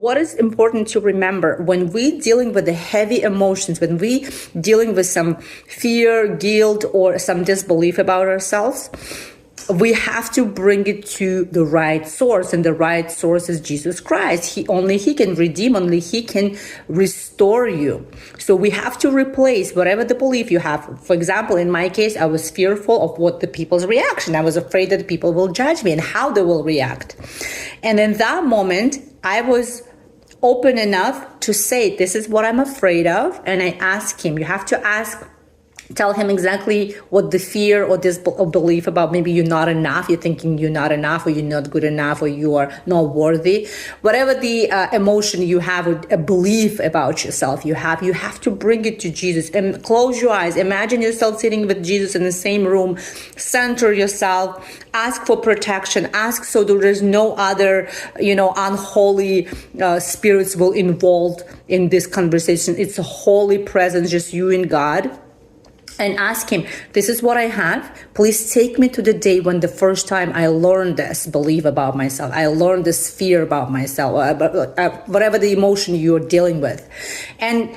What is important to remember when we dealing with the heavy emotions, when we dealing with some fear, guilt, or some disbelief about ourselves, we have to bring it to the right source, and the right source is Jesus Christ. He can redeem, only he can restore you. So we have to replace whatever the belief you have. For example, in my case, I was fearful of what the people's reaction. I was afraid that people will judge me and how they will react. And in that moment, I was open enough to say, this is what I'm afraid of. And I ask him, you have to tell him exactly what the fear or belief about maybe you're not enough, you're thinking you're not enough, or you're not good enough, or you are not worthy. Whatever the emotion you have, or a belief about yourself you have to bring it to Jesus and close your eyes. Imagine yourself sitting with Jesus in the same room. Center yourself, ask for protection, ask so there is no other, unholy spirits will involved in this conversation. It's a holy presence, just you and God. And ask him, this is what I have. Please take me to the day when the first time I learned this belief about myself. I learned this fear about myself, whatever the emotion you're dealing with. And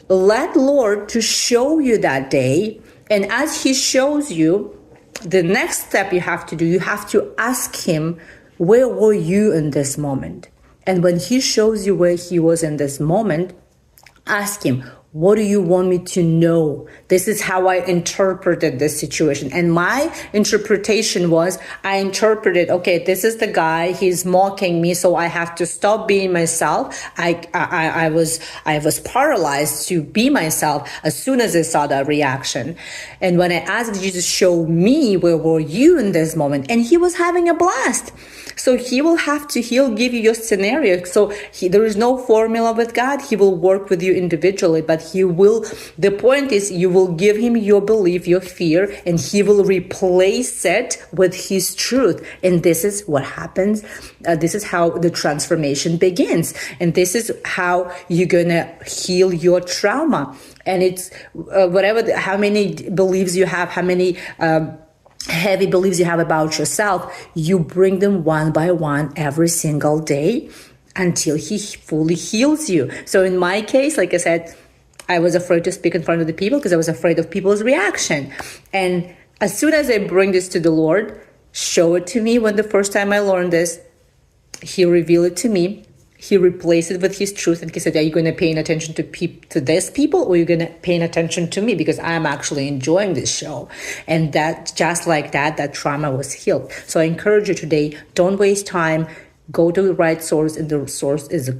let Lord to show you that day. And as he shows you, the next step you have to do, you have to ask him, where were you in this moment? And when he shows you where he was in this moment, ask him, what do you want me to know? This is how I interpreted this situation. And my interpretation was, I interpreted, okay, this is the guy, he's mocking me, so I have to stop being myself. I was paralyzed to be myself as soon as I saw that reaction. And when I asked Jesus, show me where were you in this moment? And he was having a blast. So he'll give you your scenario. So there is no formula with God. He will work with you individually, but the point is you will give him your belief, your fear, and he will replace it with his truth. And this is what happens. This is how the transformation begins. And this is how you're going to heal your trauma. And it's how many beliefs you have, how many, heavy beliefs you have about yourself, you bring them one by one every single day until he fully heals you. So in my case, like I said, I was afraid to speak in front of the people because I was afraid of people's reaction. And as soon as I bring this to the Lord, show it to me when the first time I learned this, he revealed it to me. He replaced it with his truth, and he said, are you going to pay attention to these people, or are you going to pay attention to me, because I'm actually enjoying this show? And that, just like that trauma was healed. So I encourage you today, don't waste time, go to the right source, and the source is